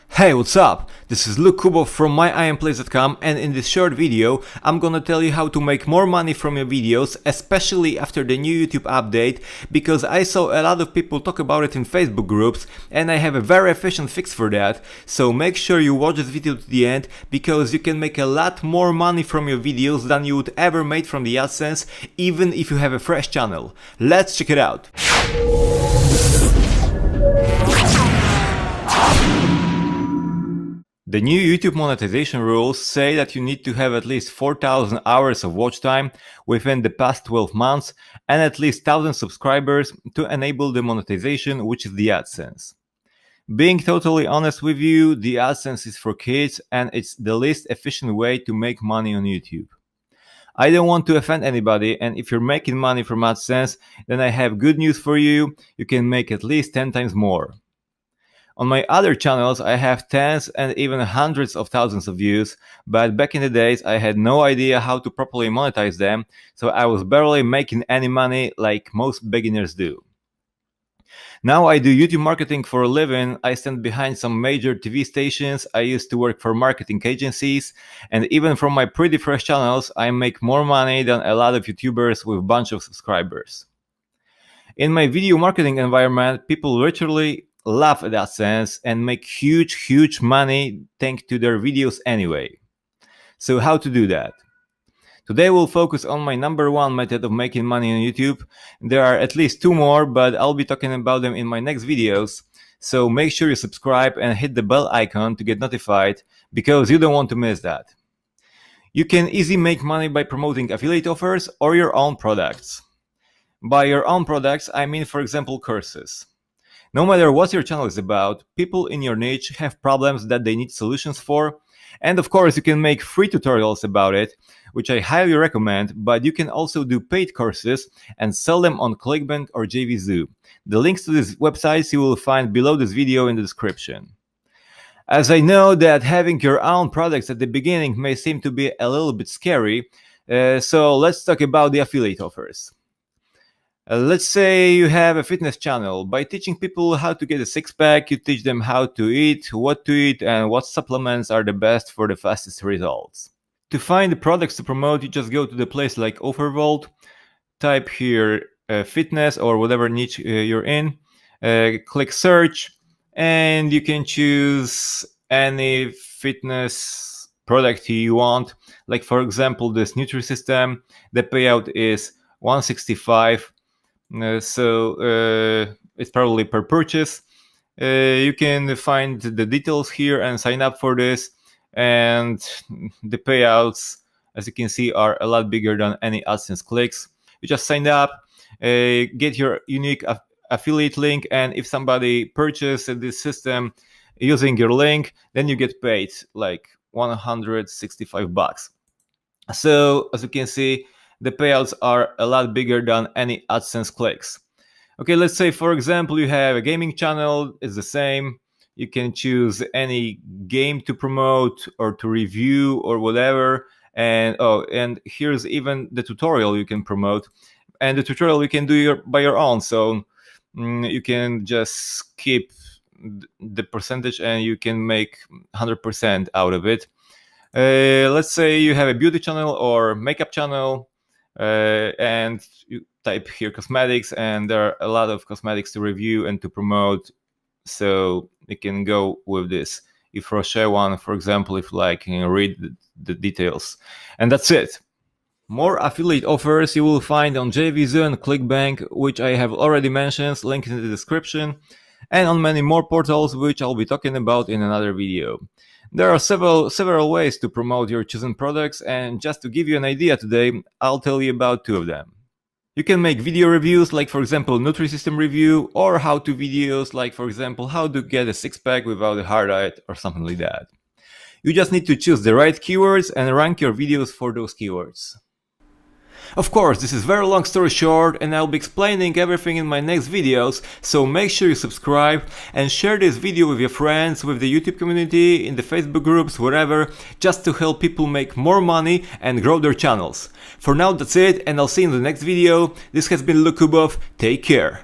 Hey, what's up? This is Luke Kubov from myiamplace.com, and in this short video I'm gonna tell you how to make more money from your videos, especially after the new YouTube update, because I saw a lot of people talk about it in Facebook groups and I have a very efficient fix for that. So make sure you watch this video to the end, because you can make a lot more money from your videos than you would ever make from the AdSense, even if you have a fresh channel. Let's check it out. The new YouTube monetization rules say that you need to have at least 4,000 hours of watch time within the past 12 months and at least 1,000 subscribers to enable the monetization, which is the AdSense. Being totally honest with you, the AdSense is for kids and it's the least efficient way to make money on YouTube. I don't want to offend anybody, and if you're making money from AdSense, then I have good news for you. You can make at least 10 times more. On my other channels, I have tens and even hundreds of thousands of views, but back in the days I had no idea how to properly monetize them, so I was barely making any money like most beginners do. Now I do YouTube marketing for a living. I stand behind some major TV stations, I used to work for marketing agencies, and even from my pretty fresh channels, I make more money than a lot of YouTubers with a bunch of subscribers. In my video marketing environment, people literally love AdSense and make huge money thanks to their videos anyway. So how to do that? Today we'll focus on my number one method of making money on YouTube. There are at least two more, but I'll be talking about them in my next videos. So make sure you subscribe and hit the bell icon to get notified, because you don't want to miss that. You can easily make money by promoting affiliate offers or your own products. By your own products, I mean, for example, courses. No matter what your channel is about, people in your niche have problems that they need solutions for, and of course you can make free tutorials about it, which I highly recommend, but you can also do paid courses and sell them on ClickBank or JVZoo. The links to these websites you will find below this video in the description. As I know that having your own products at the beginning may seem to be a little bit scary, so let's talk about the affiliate offers. Let's say you have a fitness channel. By teaching people how to get a six-pack, you teach them how to eat, what to eat, and what supplements are the best for the fastest results. To find the products to promote, you just go to the place like OfferVault, type here fitness or whatever niche you're in, click search, and you can choose any fitness product you want. Like for example, this Nutrisystem, the payout is $165. It's probably per purchase. You can find the details here and sign up for this, and the payouts, as you can see, are a lot bigger than any AdSense clicks. You just sign up, get your unique affiliate link, and if somebody purchases this system using your link, then you get paid like $165. So as you can see, the payouts are a lot bigger than any AdSense clicks. Okay, let's say for example you have a gaming channel, it's the same. You can choose any game to promote or to review or whatever. And here's even the tutorial you can promote. And the tutorial you can do by your own. So you can just skip the percentage and you can make 100% out of it. Let's say you have a beauty channel or makeup channel. And you type here cosmetics, and there are a lot of cosmetics to review and to promote, so you can go with this. If Rocher one, for example, if you like, you can read the details, and that's it. More affiliate offers you will find on JVZoo and ClickBank, which I have already mentioned, link in the description, and on many more portals, which I'll be talking about in another video. There are several ways to promote your chosen products, and just to give you an idea today, I'll tell you about two of them. You can make video reviews, like for example Nutrisystem review, or how-to videos, like for example how to get a six-pack without a hard diet or something like that. You just need to choose the right keywords and rank your videos for those keywords. Of course, this is very long story short, and I'll be explaining everything in my next videos, so make sure you subscribe and share this video with your friends, with the YouTube community, in the Facebook groups, wherever, just to help people make more money and grow their channels. For now that's it, and I'll see you in the next video. This has been Luke Kubov, take care.